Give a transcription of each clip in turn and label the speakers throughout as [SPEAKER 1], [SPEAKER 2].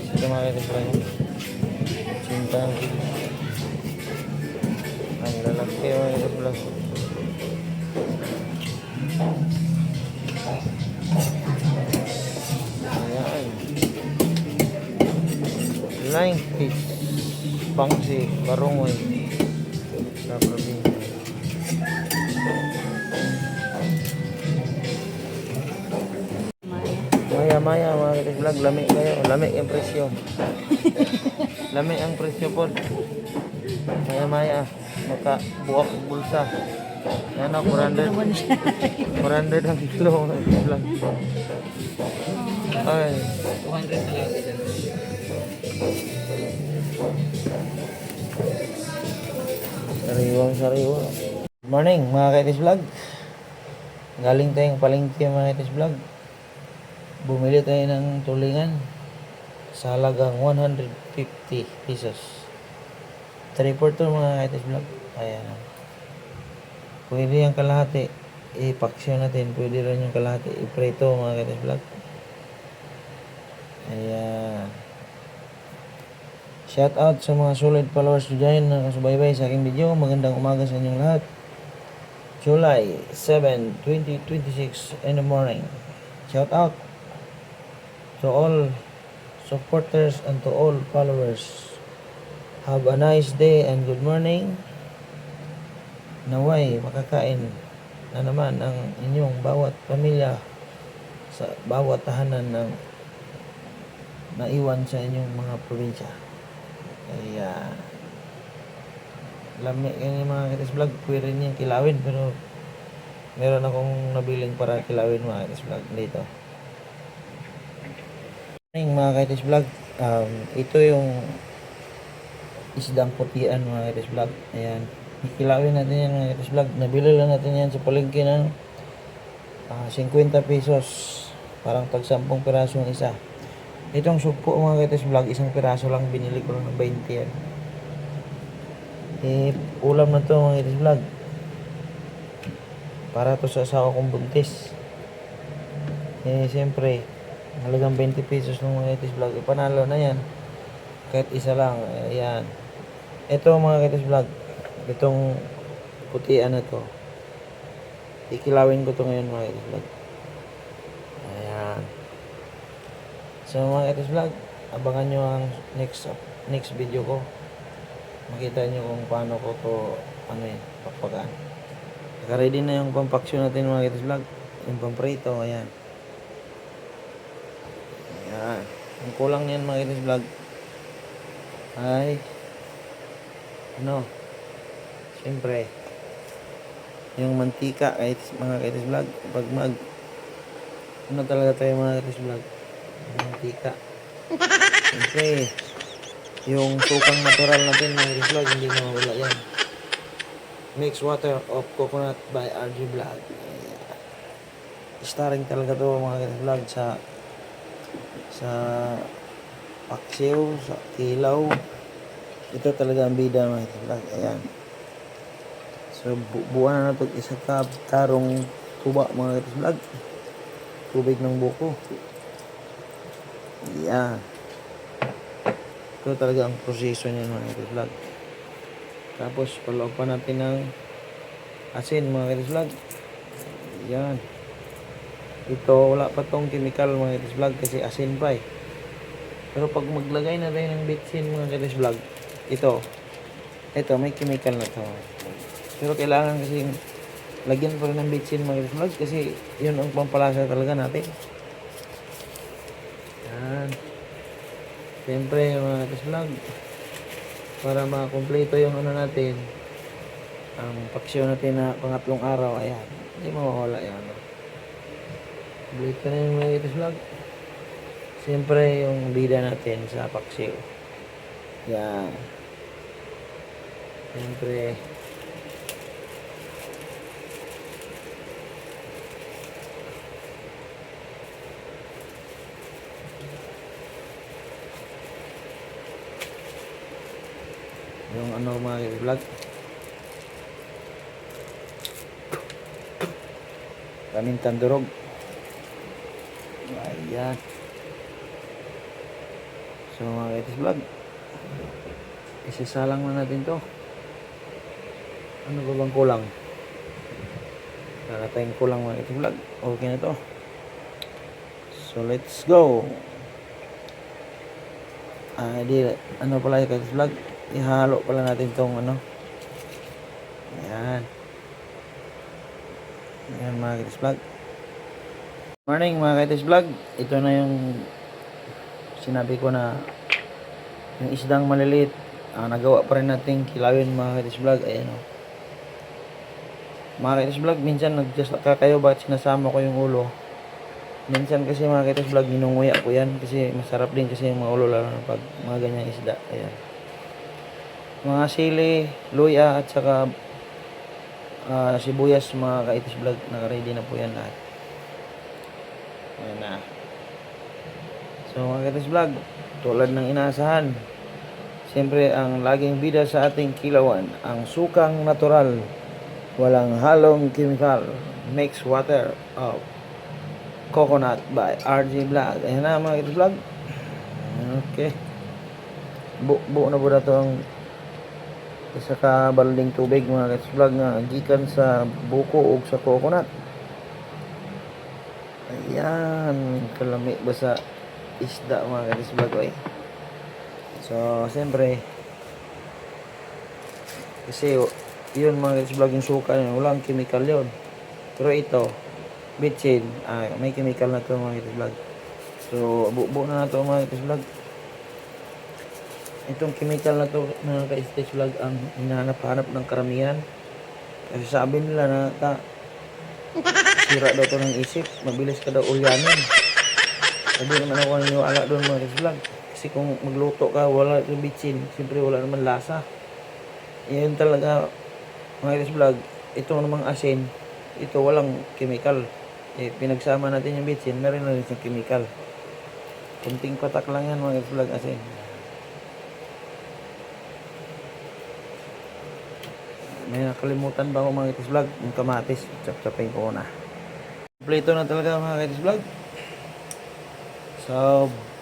[SPEAKER 1] Ito mga kaitis vlog. Cinta ng kilo. Ang lalaki mga kaitis vlog. Ayan. 90 Bangsi, Barungoy sa probinsya. Maya mga kaitis vlog, lami kayo, lami ang presyo. Lami ang presyo po. Maya makabuwak ang bulsa. Yan ako, 400 ang kilo mga kaitis vlog. Ay,
[SPEAKER 2] 200 na lang dyan.
[SPEAKER 1] sariwang. Good morning mga kaitis vlog. Galing tayong palengke mga kaitis vlog. Bumili tayo ng tulingan sa halagang 150 pesos. 3/4 mga kaitis vlog. Ayan. Pwede yung kalahati ipaksyon natin. Pwede rin yung kalahati iprito mga kaitis vlog. Ayan. Shout out sa mga solid followers dyan na kasubaybay sa aking video. Magandang umaga sa inyong lahat. July 7, 2026 in the morning. Shout out to all supporters and to all followers. Have a nice day and good morning. Naway makakain na naman ang inyong bawat pamilya sa bawat tahanan ng naiwan sa inyong mga probinsya. Kaya lami kayo mga kaitis vlog. Pwede niyang kilawin pero meron akong nabiling para kilawin mga kaitis vlog dito. Mga kaitis vlog, ito yung isdang putian mga kaitis vlog. Ayan, kilawin natin yan mga kaitis vlog. Nabili lang natin yan sa palengke ng 50 pesos, parang tag 10 piraso ang isa. Itong sugpo mga kaitis vlog, isang piraso lang, binili ko lang ng 20 yan. Ulam na to mga kaitis vlog, para to sa asawa kong buntis. Siyempre halagang 20 pesos ng mga kaitis vlog, ipanalo na yan kahit isa lang. Ayan, ito mga kaitis vlog, itong putian na to, ikilawin ko to ngayon mga kaitis vlog. Ayan. So mga kaitis vlog, abangan nyo ang next video ko. Makita nyo kung paano ko to pakpakan. Naka-ready na yung pampaksyon natin mga kaitis vlog, yung pamprito. Ayan. Ayan. Ang kulang niyan mga kaitis vlog ay siyempre yung mantika kahit mga kaitis vlog. Pag talaga tayo mga kaitis vlog, mantika. Siyempre yung sukang natural natin mga kaitis vlog, hindi mawala yan. Mixed water of coconut by RG Vlog. Starring talaga to mga kaitis vlog sa paksiw, sa kilaw. Ito talaga ang bida mga kaitis vlog. Ayan. So buwan na ito isa karong tuba mga kaitis vlog. Tubig ng buko. Ayan. Ito talaga ang proseso niya mga kaitis vlog. Tapos paloob pa natin ng asin mga kaitis vlog. Ayan. Ito wala pa tong chemical mga kaitis vlog kasi asin pa eh. Pero pag maglagay na tayo ng bitsin mga kaitis vlog, ito may chemical na to. Pero kailangan kasi lagyan pa rin ng bitsin mga kaitis vlog kasi yun ang pampalasa talaga natin. Yan. Siyempre mga kaitis vlog, para makumpleto yung natin, ang paksyon natin na pangatlong araw. Ayan, hindi mawawala yan. Kumpleto na yung mga kaitis vlog. Siyempre yung bida natin sa paksyo. Yan. Siyempre yung mga vlog, pamintang durog. Ayan. So mga kaitis vlog, isasalang na natin to. Ano ba bang kulang? Wala tayong kulang mga kaitis vlog. Okay na to. So let's go. Ano pala yung kaitis vlog? Ihalo pala natin tong ano. Ayan. Ayan mga kaitis vlog. Morning mga kaitis vlog. Ito na yung sinabi ko na yung isdang maliliit. Nagawa pa rin natin kilawin mga kaitis vlog. Ayan o. Mga kaitis vlog, minsan nagkaka kayo bakit sinasama ko yung ulo. Minsan kasi mga kaitis vlog, ninunguya ko yan kasi masarap din kasi yung mga ulo lalo na pag mga ganyang isda. Ayan. Mga sili, luya at saka sibuyas mga kaitis vlog, naka-ready na po yan lahat. Ayan na. So mga kaitis vlog, tulad ng inaasahan, siyempre ang laging bida sa ating kilawan, ang sukang natural, walang halong chemical, mixed water of coconut by RG Vlog. Ayan na mga kaitis vlog. Okay. Buo na po na ito ang isa ka balding tubig mga kaitis vlog nga gikan sa buko o sa coconut. Ayan, kalami ba sa isda mga kaitis vlog oy. So siyempre kasi yun mga kaitis vlog, yung suka yun, walang chemical yun. Pero ito bitchin, may chemical na to mga kaitis vlog. So buo na to mga kaitis vlog. Itong chemical na to mga ka-stage vlog ang hinahanap-hanap ng karamihan. Kasi sabi nila na sira daw to ng isip, mabilis ka daw ulyanin. Sabi naman ako naniniwala doon mga ka-stage vlog. Kasi kung magluto ka, wala yung bitchin, siyempre wala naman lasa. Yan talaga mga ka-stage vlog. Ito namang asin, ito walang chemical. Pinagsama natin yung bitchin, meron na rin yung chemical. Kunting patak lang yan mga ka-stage vlog asin. May nakalimutan ba ako mga kaitis vlog? Yung kamatis, chap-chapin ko na. Kompleto na talaga mga kaitis vlog. So,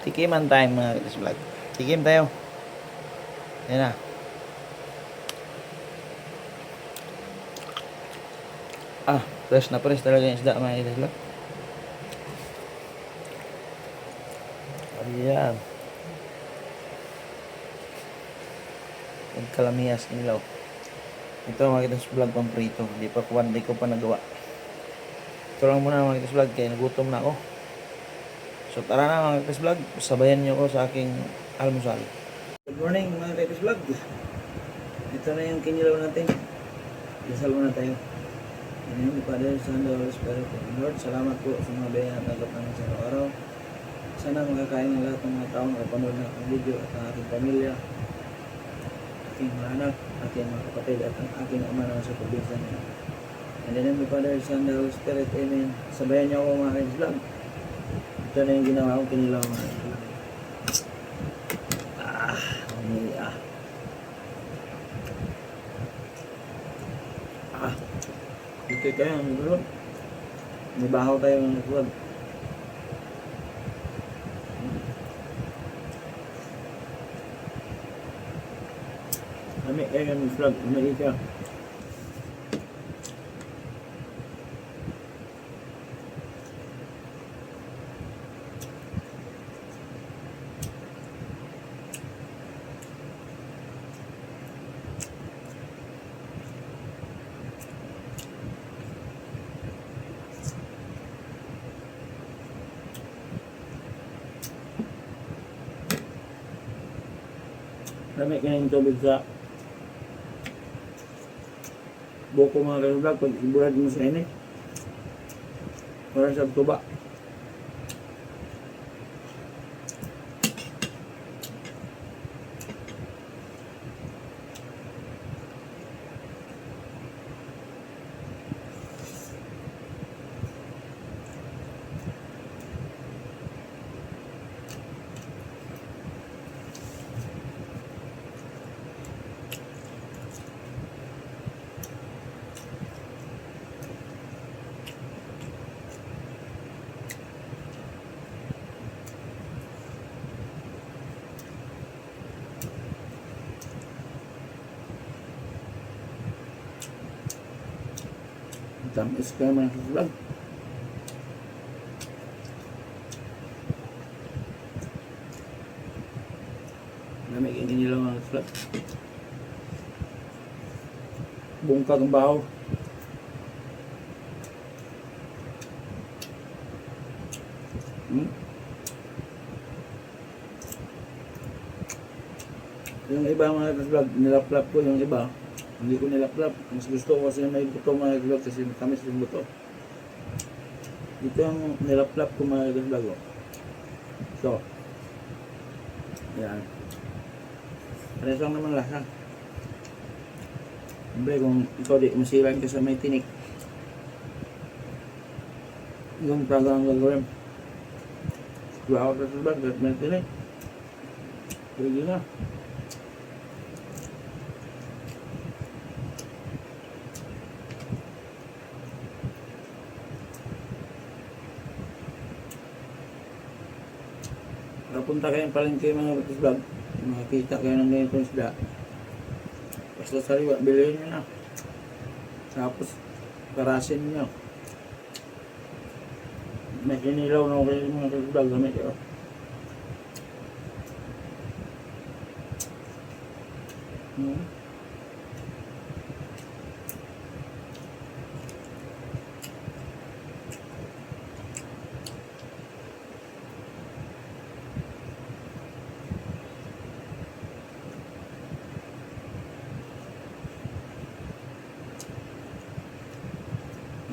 [SPEAKER 1] tikiman time mga kaitis vlog. Tikim tayo. Yan na. Fresh na fresh talaga yung isda mga kaitis vlog. Ayan. Kalamias nilaw. Ito mga kitas vlog pang prito. Hindi pa one day ko pa nagawa. Ito lang muna mga kitas vlog kaya nagutom na ako. So tara na mga kitas vlog. Sabayan niyo ako sa aking almusal. Good morning mga kitas vlog. Ito na yung kinilaw natin. Dasal muna tayo. In the name of the Father, Son, and Holy Spirit. Lord, salamat po sa mga bayan at nagap namin sa araw-araw. Sana makakain ng lahat ng mga taong nakapanood ng aking video at ang aking pamilya, aking mga anak, aking mga kapatid at ang aking ama na sa probinsya niya. And then the Father, Son, and Holy Spirit, Amen. Sabayan niyo ako mga kainis vlog. Ito na yung ginawa kong kinilaw mga kainis vlog. Okay tayo mga vlog. May bahaw tayo mga vlog. Kami kayo mga vlog. Kami ka. Kami kayo ng tubig sa buko mga kainis vlog. Pag iburad mo sa init para sa tuba.
[SPEAKER 3] Tamis ka naman sa vlog. Lamig ang inilaw mga vlog. Bungkag ang bahaw. Yung iba mga vlog, nilaplap ko yung iba. Hindi ko nilaplap. Mas gusto ko kasi may buto mga vlog kasi matamis yung buto. Ito yung nilaplap ko mga vlog. So, yan. Pares lang naman lasa. Siyempre kung ikaw di masilan ka sa may tinik, yung talagang gagawin. Dua ako sa vlog at may tinik. Pwede na. Punta kayong palengke mga vlog, makikita kayo ng ganitong isda. Basta sariwa, bilhin nyo na. Tapos, karasin nyo. May kinilaw na kayo mga vlog, gamit yun.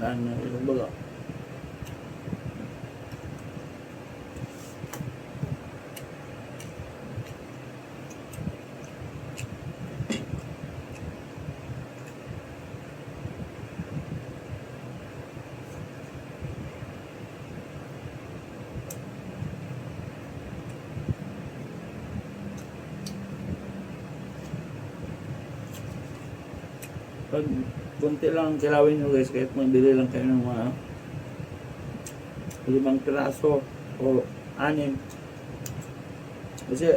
[SPEAKER 3] Yan, yung baga. Pag kunti lang kilawin nyo guys, kahit magbili lang kayo ng mga 5 piraso o 6. Kasi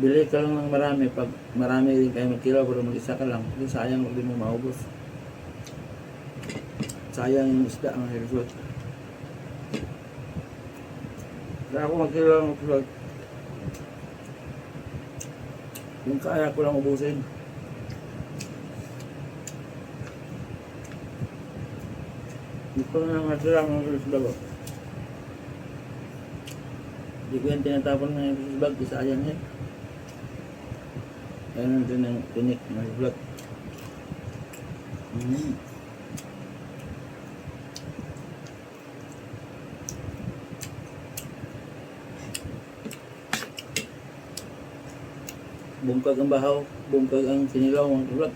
[SPEAKER 3] bili ka lang ng marami, pag marami din kayo magkilaw pero mag-isa ka lang, hindi sayang huwag din mo maubos. Sayang yung isda mga result. Kaya ako magkilaw ng vlog, yung kaya ko lang ubusin. Hindi ko na matira mga vlog. Hindi ko yung tinatapon ng vlog, isayang yan. Ayan din ang tinik ng vlog. Bungkag ang bahaw, bungkag ang sinilaw ng vlog.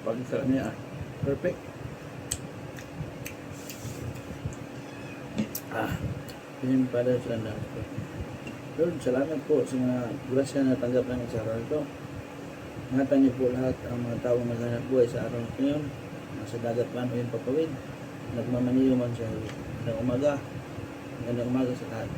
[SPEAKER 3] Pag-sarap niya, perfect. Yun para sa lahat ko. Lord, salamat po sa mga grasya na tanggap namin sa araw ito. Ingatan niyo po lahat ang mga taong maghanap buhay sa araw ngayon. Nasa dagat man o yung papawid. Nagmamaniyo man sa umaga. Magandang umaga sa lahat.